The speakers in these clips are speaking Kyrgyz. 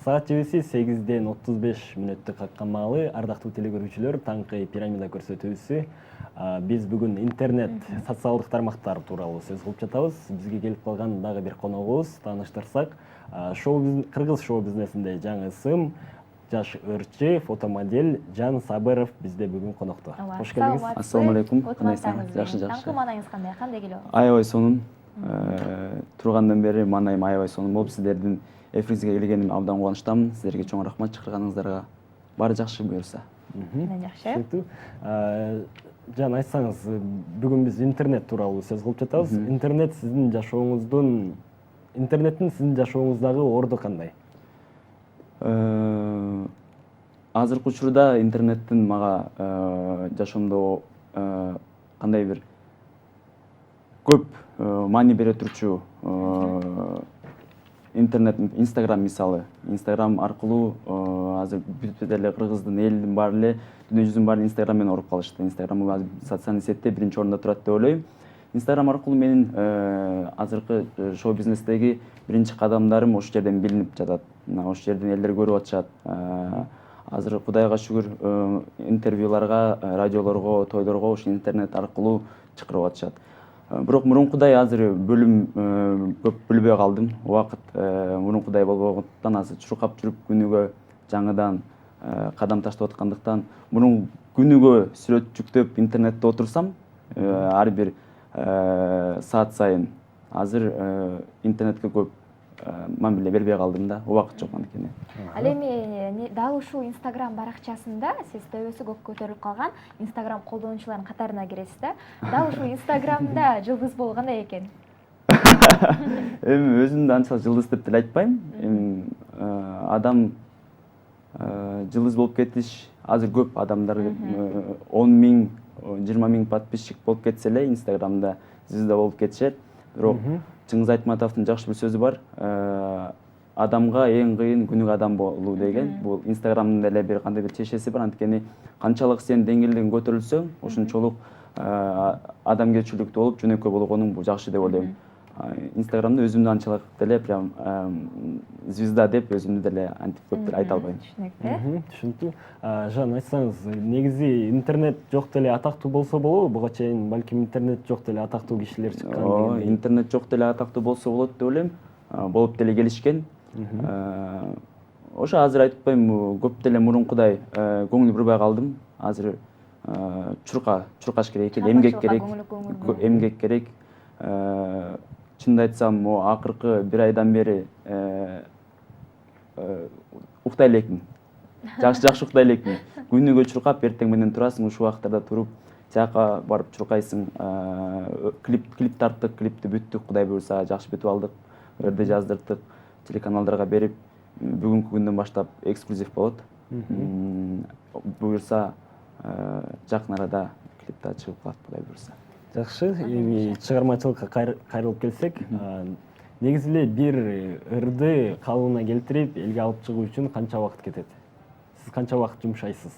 Саат чебеси 8:35 каккан маалы. Ардактуу телекөрүүчүлөр, таңкы пирамида көрсөтүүсү. Биз бүгүн интернет, социалдык тармактар тууралуу сөз кылып жатабыз. Бизге келип калган дагы бир коногубуз, тааныштырсак. Кыргыз шоу бизнесинде жаңы ысым, жаш ырчы, фотомодель Жан Сабыров бизде бүгүн конокто. Кош келдиңиз. Ассаламу алейкум. Жакшы. Таңкы маанайыңыз кандай? Кандай келип атат? Аябай сонун. Тургандан бери маанайым аябай сонун болуп, сиздердин эфириңизге келгеним абдан кубанычтамын. Сиздерге чоң рахмат, чакырганыңыздарга. Баары жакшы буюрса. Жакшы. Жан, айтсаңыз, бүгүн биз интернет тууралуу сөз кылып жатабыз. Интернеттин сиздин жашооңуздагы орду кандай? Азыркы учурда интернеттин мага жашоомдо кандай бир көп маани бере турчу интернет, Инстаграм мисалы. Инстаграм аркылуу азыр бүт эле кыргыздын элдин баары эле, дүйнө жүзүнүн баары Инстаграм менен уруп калышты. Инстаграм азыр социалдык сетте биринчи орунда турат деп ойлойм. Инстаграм аркылуу менин азыркы шоу бизнестеги биринчи кадамдарым ошол жерден билинип жатат. Ошол жерден элдер көрүп атышат. Азыр Кудайга шүгүр интервьюларга, радиолорго, тойлорго ошо интернет аркылуу чакырып атышат. Бирок мурункудай азыр бөлүм көп билбей калдым. Убакыт мурункудай болбогондуктан азыр чуркап жүрүп күнүгө жаңыдан кадам таштап аткандыктан мурун күнүгө сүрөт жүктөп интернетте отурсам ар бир саат сайын, азыр интернетке көп мамиле бербей калдым да, убакыт жок анткени. Ал эми дал ушул Инстаграм баракчасында сиз төбөсү көк көтөрүлүп калган Инстаграм колдонуучуларынын катарына киресиз да. Дал ушул Инстаграмда жылдыз болуу кандай экен? Эми өзүмдү анчалык жылдыз деп деле айтпайм. Адам жылдыз болуп кетиш азыр көп адамдар 10 миң, 20 миң подписчик болуп кетсе эле Инстаграмда звезда болуп кетишет. Бирок Чыңгыз Айтматовдун жакшы бир сөзү бар. Адамга эң кыйын күнүгө адам болуу деген. Бул Инстаграмдын деле бир кандай бир чешеси бар. Анткени канчалык сен деңгээлиң көтөрүлсөң, ошончолук адамгерчиликтүү болуп, жөнөкөй болгонуң бул жакшы деп ойлойм. Инстаграмда өзүмдү анчалык деле прям звезда деп өзүмдү деле антип көп деле айта албайм. Түшүнүктүү. Жан, айтсаңыз, негизи интернет жок деле атактуу болсо болобу? Буга чейин балким интернет жок деле атактуу кишилер чыккан. Интернет жок деле атактуу болсо болот деп ойлойм. Болуп деле келишкен. Ошо азыр айтпайм, көп деле мурункудай көңүл бурбай калдым. Азыр чуркаш керек экен, эмгек керек. Чынды айтсам, акыркы бир айдан бери уктай элекмин. Жакшы уктай элекмин. Күнүгө чуркап, эртең менен турасың, ушул убактарда туруп, жака барып чуркайсың. Клип тарттык, клипти бүттүк, Кудай буйрса жакшы бүтүп алдык. Өрдө жаздырдык, телеканалдарга берип, бүгүнкү күндөн баштап эксклюзив болот. Буйрса жакын арада клипта чыгып калат, Кудай буйрса. Жакшы, эми чыгармачылыкка кайрылып келсек, негизи эле бир ырды калыбына келтирип, элге алып чыгуу үчүн канча убакыт кетет? Сиз канча убакыт жумшайсыз?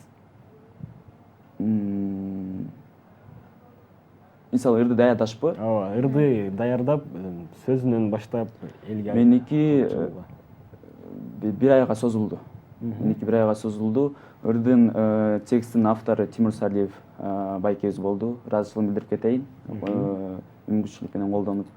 Мисалы, ырды даярдашпы? Ооба, ырды даярдап, сөзүнөн баштап элге алып. Меники бир айга созулду. Ырдын текстин автору Тимур Салиев байкебиз болду. Ыраазычылыгымды билдирип кетейин. Мүмкүнчүлүк менен колдонуп.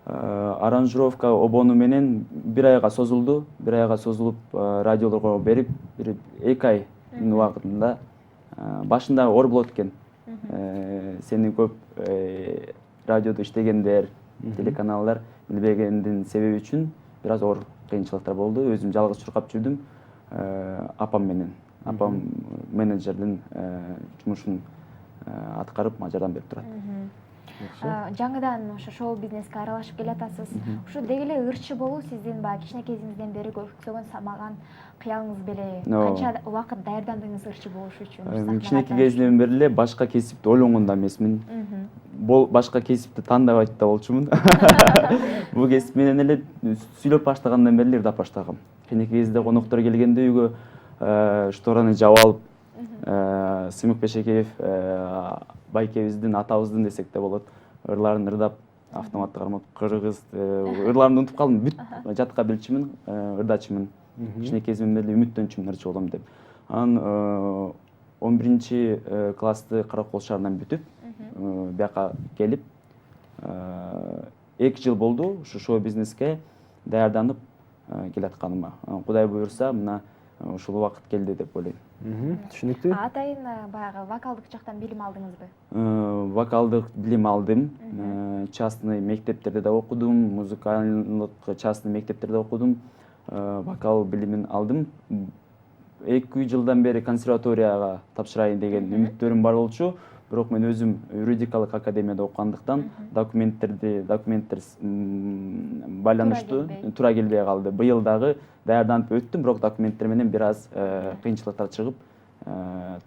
Аранжировка обону менен бир айга созулду. Бир айга созулуп, радиолорго берип, 2 айдын убакытында башында оор болот экен. Сени көп радиодо иштегендер, телеканалдар билбегендин себеби үчүн бир аз оор кыйынчылыктар болду. Өзүм жалгыз чуркап жүрдүм. Апам менен. Апам менеджердин жумушун аткарып, мага жардам берип турат. Жаңыдан ошо шоу бизнеске аралашып келатасыз. Ушу деги эле ырчы болуу сиздин баягы кичинекейиңизден бери көксөгөн самаган кыялыңыз беле? Канча убакыт даярдандыңыз ырчы болуш үчүн? Кичинекей кезимден бери эле башка кесипти ойлонгон да эмесмин. Башка кесипти тандабайт да болчумун. Бул кесип менен эле сүйлөп баштагандан бери ырдап баштагам. Кичинекей кезде коноктор келгенде үйгө штораны жаап алып, Сымык Бешекеев байкебиздин, атабыздын десек де болот, ырларын ырдап, автоматты кармап, кыргыз ырларын унутуп калдым. Бүт жатка билчүмүн, ырдачымын. кичине кезимде эле үмүттөнчүмүн ырчы болом деп. Анан 11 классты Каракол шаарынан бүтүп, бияка келип 2 жыл болду ушу шоу бизнеске даярданып келатканыма. Кудай буюрса, мына ушул убакыт келди деп ойлойм. Түшүнүктүү. Атайын баягы вокалдык жактан билим алдыңызбы? Вокалдык билим алдым. Частный мектептерде да окудум, музыкалдык частный мектептерде окудум. Вокал билимин алдым. 2 жылдан бери консерваторияга тапшырайын деген үмүттөрүм бар болчу. Бирок мен өзүм юридикалык академияда окугандыктан документтер байланыштуу, туура келбей калды. Быйыл дагы даярданып өттүм, бирок документтер менен бир аз кыйынчылыктар чыгып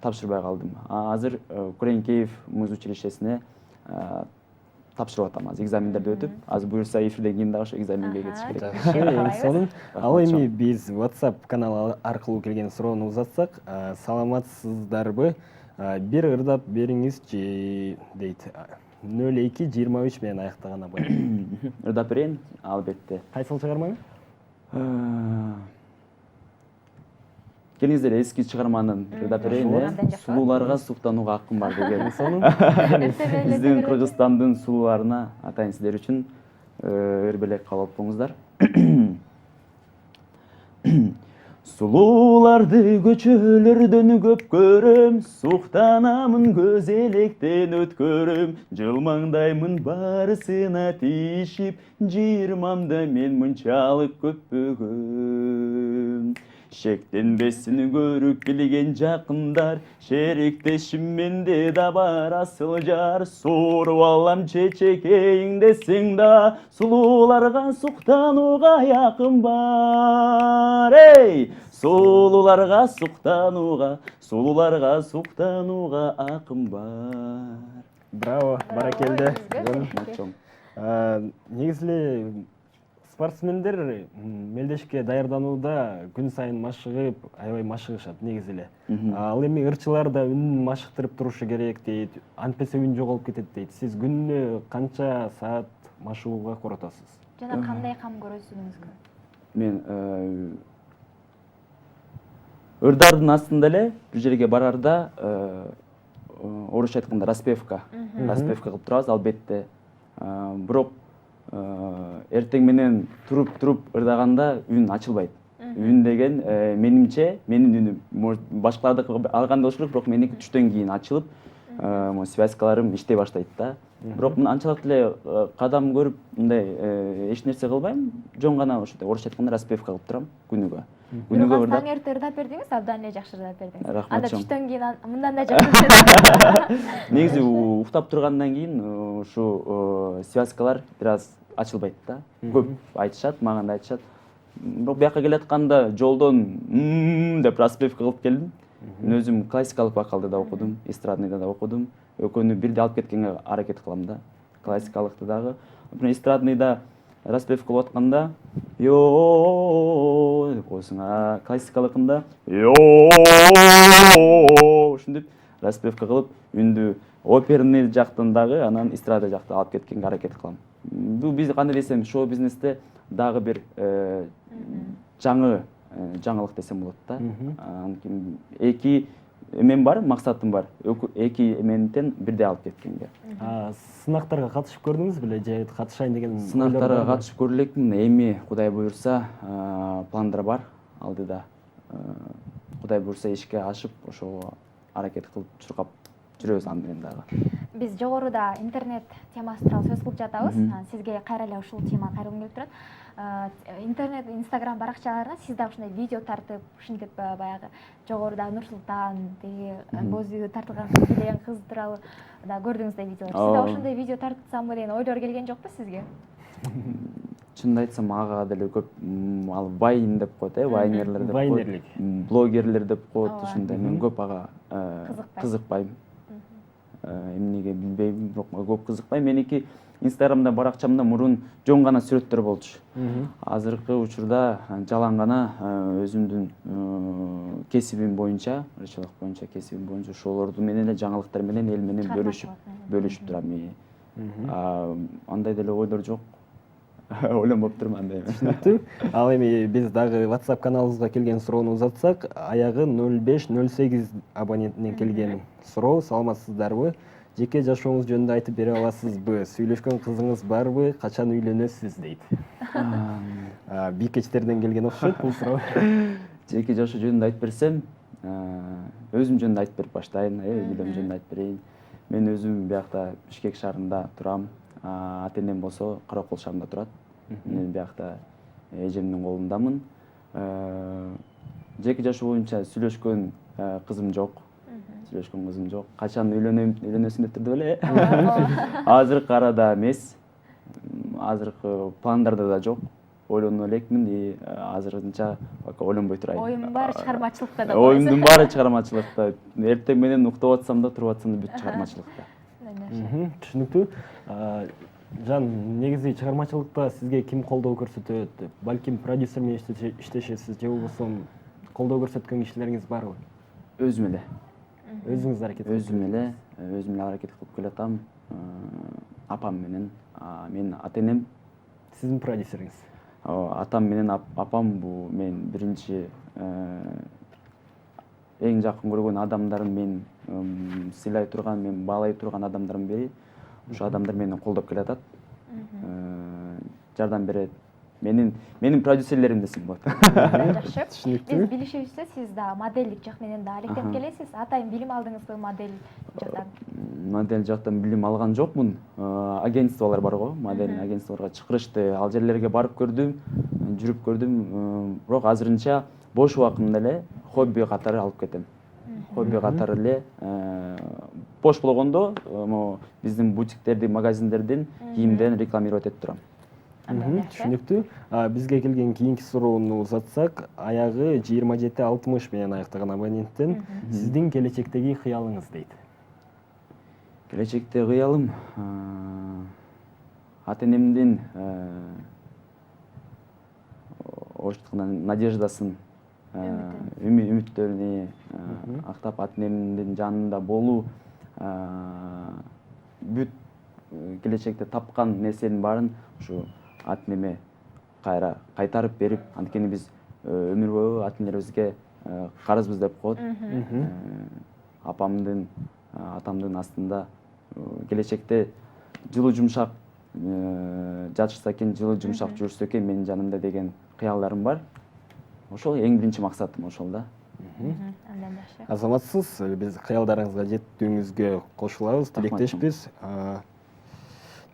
тапшырбай калдым. Азыр Куренкеев муз училищесине тапшырып атам. Азыр экзамендерди өтүп, азыр буюрса эфирден кийин дагы ошо экзаменге кетиш керек. Эң сонун. Ал эми биз WhatsApp каналы аркылуу келген суроону узатсак, саламатсыздарбы? Бир ырдап бериңизчи дейт. 02-23 менен аяктаган абай. Ырдап берейин, албетте. Кайсыл чыгарманы? Келиңиздер эски чыгарманын ырдап берейин. Сулууларга суктанууга акым бар деген. Сонун. Биздин Кыргызстандын сулууларына атайын сиздер үчүн өрбелек кабыл алыңыздар. Сулууларды көчөлөрдөн көп көрөм, суктанамын көз электен өткөрөм, жылмаңдаймын барысына тиишип, жыйырмамда мен мынчалык көппөгөм. Шектенбесин көрүп билген жакындар, шериктешим менде да бар асыл жар. Сооруп алам чечекейиң десең да, сулууларга суктанууга якын бар. Эй! Сулууларга суктанууга акым бар. Браво, баракелде. Негизи эле спортсмендер мелдешке даярданууда күн сайын машыгып, аябай машыгышат негизи эле. Ал эми ырчылар да үнүн машыктырып турушу керек дейт. Антпесе үн жоголуп кетет дейт. Сиз күнүнө канча саат машыгууга коротосуз? Жана кандай кам көрөсүз өзүңүзгө? Мен ырдардын астында эле бир жерге барарда орусча айтканда распевка кылып турабыз албетте. Бирок эртең менен туруп ырдаганда үн ачылбайт. Үн деген менимче менин үнүм башкалардыкы алганда болуш керек, бирок меники түштөн кийин ачылып, связкаларым иштей баштайт да. Бирок мен анчалык эле кадам көрүп, мындай эч нерсе кылбайм. Жөн гана ошондой орусча айтканда распевка кылып турам күнүгө. Бирок таң эрте ырдап бердиңиз, абдан эле жакшы ырдап бердиңиз. Рахмат. Анда түштөн кийин мындан да жакшы. Негизи уктап тургандан кийин ушу связкалар бир аз ачылбайт да. Көп айтышат, мага да айтышат. Бирок бияка келатканда жолдон деп распевка кылып келдим. Мен өзүм классикалык вокалды да окудум, эстрадныйда да окудум. Экөөнү бирде алып кеткенге аракет кылам да. Классикалыкты дагы. Эстрадныйда распевка кылып атканда ёо деп койсуң, классикалыкында ёо ушинтип распевка кылып үндү оперный жактан дагы, анан эстрада жакта алып кеткенге аракет кылам. Бул биз кандай десем, шоу бизнесте дагы бир жаңылык десем болот да. Эки эмен бар, максатым бар. Эки эменден бирде алып кеткенге. Сынактарга катышып көрдүңүз беле же катышайын деген? Сынактарга катышып көрө элекмин. Эми Кудай буюрса пландар бар алдыда. Кудай буюрса ишке ашып, ошого аракет кылып чуркап жүрөбүз аны менен дагы. Биз жогоруда интернет темасы тууралуу сөз кылып жатабыз. Сизге кайра эле ушул теманы кайрылгым келип турат. Интернет, Инстаграм баракчаларына сиз дагы ушундай видео тартып, ушинтип баягы жогоруда Нурсултан, тиги боз үй тартылган кыз деген кыз тууралуу да көрдүңүз да видеолор. Сиз дагы ошондой видео тартсамбы деген ойлор келген жокпу сизге? Чынын айтсам, ага деле көп ал вайн деп коет, вайнерлер деп коет, блогерлер деп коет, ушундай. Мен көп ага кызыкпайм. Эмнеге билбейм, бирок көп кызыкпайм. Меники Инстаграмда баракчамда мурун жөн гана сүрөттөр болчу. Азыркы учурда жалаң гана өзүмдүн кесибим боюнча, ырчылык боюнча кесибим боюнча ошолорду менен эле жаңылыктар менен эл менен бөлүшүп турам. Андай деле ойлор жок. ойлонбоп турмун андай эме. Түшүнүктүү. Ал эми биз дагы WhatsApp каналыбызга келген суроону узатсак, аягы 0508 абонентинен келген суроо. Саламатсыздарбы? Жеке жашооңуз жөнүндө айтып бере аласызбы? Сүйлөшкөн кызыңыз барбы? Качан үйлөнөсүз дейт. Бийкечтерден келген окшойт бул суроо. Жеке жашоо жөнүндө айтып берсем, өзүм жөнүндө айтып берип баштайын, үйлөнүү жөнүндө айтып берейин. Мен өзүм биякта Бишкек шаарында турам. Ата-энем болсо Каракол шаарында турат. Мен биякта эжемдин колундамын. Жеке жашоо боюнча сүйлөшкөн кызым жок. Качан үйлөнөсүн деп турду беле? Азыркы арада эмес. Азыркы пландарда да жок. Ойлонуп элекмин и азырынча пока ойлонбой турайын. Оюмдун баары чыгармачылыкта да. Оюмдун баары чыгармачылыкта. Эртең менен уктап атсам да, туруп атсам да бүт чыгармачылыкта. Түшүнүктүү. Жан, негизи чыгармачылыкта сизге ким колдоо көрсөтөт? Балким продюсер менен иштешесиз же болбосо колдоо көрсөткөн кишилериңиз барбы? Өзүм эле. Өзүңүз аракет Өзүм эле аракет кылып келатам. Апам менен, мен ата-энем, сиздин продюсериңиз. Атам менен апам бул мен биринчи эң жакын көргөн адамдарым, мен сыйлай турган, мен баалай турган адамдардын бири. Ошо адамдар мени колдоп келатат. Жардам берет. Менин продюсерлерим десем болот. Жакшы. Түшүнүктүү. Биз билишибизче, сиз да моделдик жак менен да алектенип келесиз. Атайын билим алдыңызбы модель жактан? Модель жактан билим алган жокмун. Агентстволор бар го, модель агентстволорго чакырышты. Ал жерлерге барып көрдүм, жүрүп көрдүм. Бирок азырынча бош убактымда эле хобби катары алып кетем. Хобби катары эле бош болгондо биздин бутиктердин, магазиндердин кийимдерин рекламировать этип турам. Түшүнүктүү. Бизге келген кийинки суроону узатсак, аягы 2760 менен аяктаган абоненттен сиздин келечектеги кыялыңыз дейт. Келечекте кыялым ата-энемдин надеждасын, үмүттөрүн актап ата-энемдин жанында болуу, бүт келечекте тапкан нерсенин баарын ушу ата-энеме кайра кайтарып берип, анткени биз өмүр бою ата-энелерибизге карызбыз деп коет. Апамдын, атамдын астында келечекте жылуу жумшак жатышса экен, жылуу жумшак жүрсө экен менин жанымда деген кыялдарым бар. Ошол эң биринчи максатым ошол да. Андан жакшы. Азаматсыз, биз кыялдарыңызга жетүүңүзгө кошулабыз, тилектешпиз.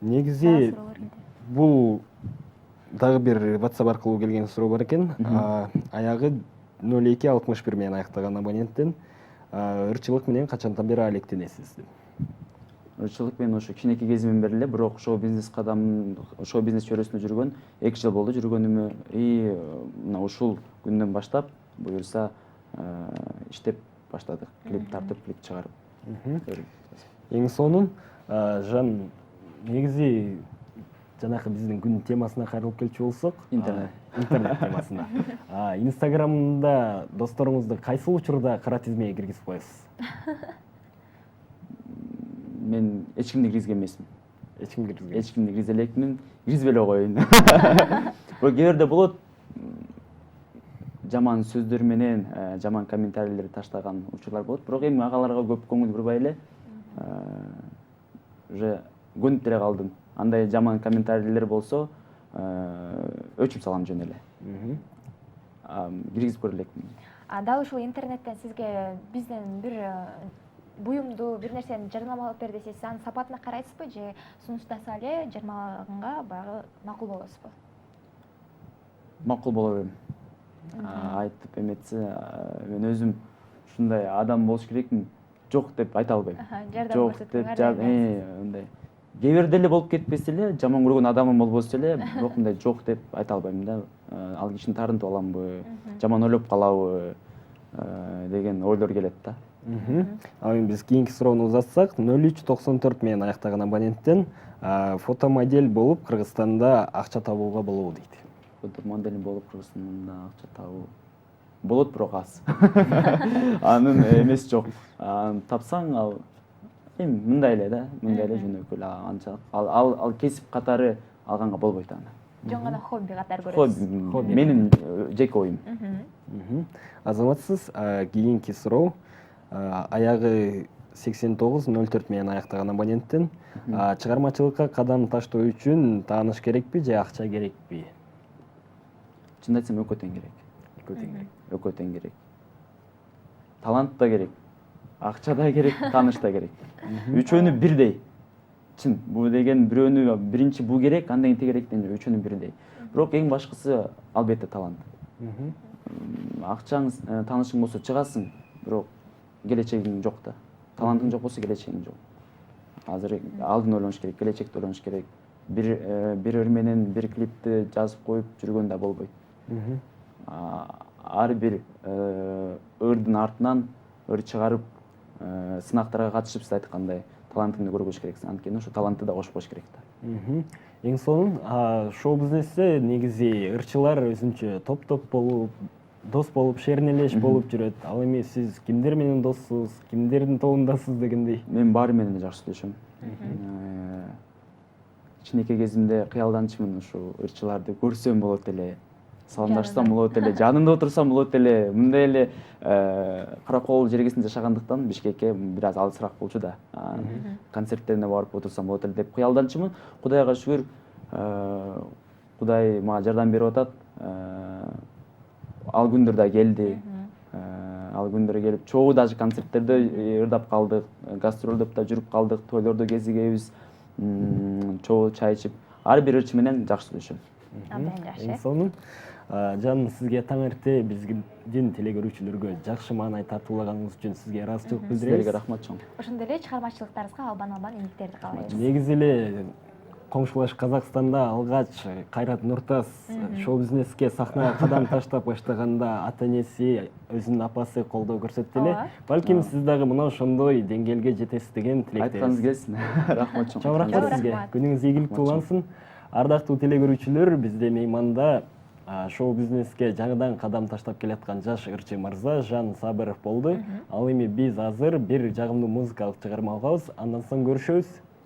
Негизи бул дагы бир WhatsApp аркылуу келген суроо бар экен. Аягы 0261 менен аяктаган абоненттен ырчылык менен качантан бери алектенесиз деп. Ырчылык менен ошо кичинекей кезимден бери эле, бирок шоу бизнес чөйрөсүндө жүргөн 2 жыл болду жүргөнүмө. И мына ушул күндөн баштап буюрса иштеп баштадык. Клип тартып, клип чыгарып. Эң сонун, Жан, негизи жанакы биздин күн темасына кайрылып келчү болсок, интернет темасына. Инстаграмда досторуңузду кайсы учурда кара тизмеге киргизип коесуз? Мен эч кимди киргизген эмесмин. Эч кимди киргизген? Эч кимди киргизе элекмин. Киргизбей эле коеюн. Бирок кээ бирде болот, жаман сөздөр менен жаман комментарийлер таштаган учурлар болот. Бирок эми агаларга көп көңүл бурбай эле уже көнүп деле калдым. Андай жаман комментарийлер болсо өчүп салам жөн эле. Киргизип көрө элекмин. Дал ушул интернеттен сизге бизден бир буюмду, бир нерсени жарнамалап бер десеңиз, анын сапатына карайсызбы же сунуштаса эле жарнамалаганга баягы макул болосузбу? Макул боло берем. Айтып эметсе, мен өзүм ушундай адам болуш керекмин, жок деп айта албайм. Жардам көрсөткөнгө андай. Кээ бирде эле болуп кетпесе эле, жаман көргөн адамым болбосо эле, бирок мындай жок деп айта албайм да. Ал кишини таарынтып аламбы, жаман ойлоп калабы деген ойлор келет да. Ал эми биз кийинки суроону узатсак, 0394 менен аяктаган абоненттен фотомодель болуп Кыргызстанда акча табууга болобу дейт. Фотомодель болуп Кыргызстанда акча табуу болот, бирок аз. Анын эмеси жок. Тапсаң ал эми мындай эле да, мындай эле жөнөкөй анчалык. Ал кесип катары алганга болбойт аны. жөн гана хобби катары Хобби, көрөсүз? менин жеке оюм. Азаматсыз кийинки суроо аягы 8904 менен аяктаган абоненттен чыгармачылыкка кадам таштоо үчүн тааныш керекпи же акча керекпи? Чынын айтсам экөө тең керек. Экөө тең керек. Экөө тең керек. Талант да керек, акча да керек, тааныш да керек. Үчөөнү бирдей. Чын, бул деген бирөөнү биринчи бул керек, андан кийин тегерек деген үчөөнү бирдей. Бирок эң башкысы албетте талант. Акчаң, таанышың болсо чыгасың, бирок келечегиң жок да. Талантың жок болсо келечегиң жок. Азыр алдын ойлонуш керек, келечекти ойлонуш керек. Бир ыр менен бир клипти жазып коюп жүргөн да болбойт. Ар бир ырдын артынан ыр чыгарып, сынактарга катышып, сиз айткандай, талантыңды көргөзүш керексиң. Анткени ошо талантты да кошуп коюш керек да. Эң сонун шоу-бизнесте негизи ырчылар өзүнчө топ болуп, дос болуп, шернелеш болуп жүрөт. Ал эми сиз кимдер менен доссуз, кимдердин тобундасыз дегендей? Мен баары менен да жакшы сүйлөшөм. Кичинекей кезимде кыялданчумун, ушу ырчыларды көрсөм болот эле, саламдашсам болот эле, жанында отурсам болот эле. Мындай эле Каракол жергесинде жашагандыктан Бишкекке бир аз алысыраак болчу да. Концерттерине барып отурсам болот эле деп кыялданчумун. Кудайга шүгүр, Кудай мага жардам берип атат. Ал күндөр да келди. Ал күндөр келип, чогуу даже концерттерде ырдап калдык, гастролдоп да жүрүп калдык, тойлордо кезигебиз, чогуу чай ичип. Ар бир ырчы менен жакшы сүйлөшөм. Абдан жакшы. Эң сонун. Жаным, сизге таң эрте биздин телекөрүүчүлөргө жакшы маанай тартуулаганыңыз үчүн сизге ыраазычылык билдиребиз. Силерге рахмат чоң. Ошондой эле чыгармачылыктарыңызга албан ийгиликтерди каалайбыз. Негизи эле коңшулаш Казакстанда алгач Кайрат Нуртас шоу-бизнеске, сахнага кадам таштап баштаганда ата-энеси, өзүнүн апасы колдоо көрсөттү эле. Балким сиз дагы мына ошондой деңгээлге жетесиз деген тилектебиз. Айтканыңыз келсин. Рахмат чоң. Чоң рахмат сизге. Күнүңүз ийгиликтүү улансын. Ардактуу телекөрүүчүлөр, бизде мейманда шоу-бизнеске жаңыдан кадам таштап келаткан жаш ырчы мырза Жан Сабыров болду. Ал эми биз азыр бир жагымдуу музыкалык чыгарма угабыз, андан соң көрүшөбүз.